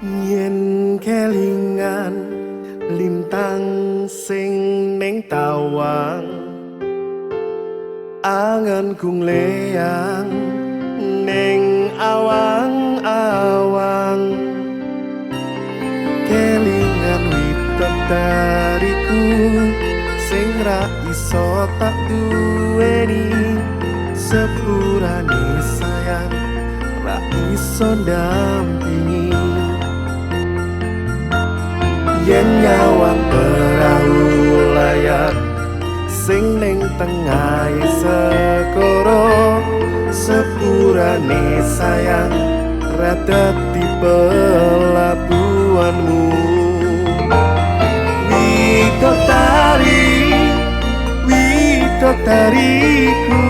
Yen kelingan lintang sing ning tawang anganku ngleang ning awang-awang kelingan widodariku sing ra iso tak duweni sepurane sayang ra iso ndampingi yen nyawang perahu layar sing ning tengah segoro sepurane sayang rada di pelabuhanmu widodariku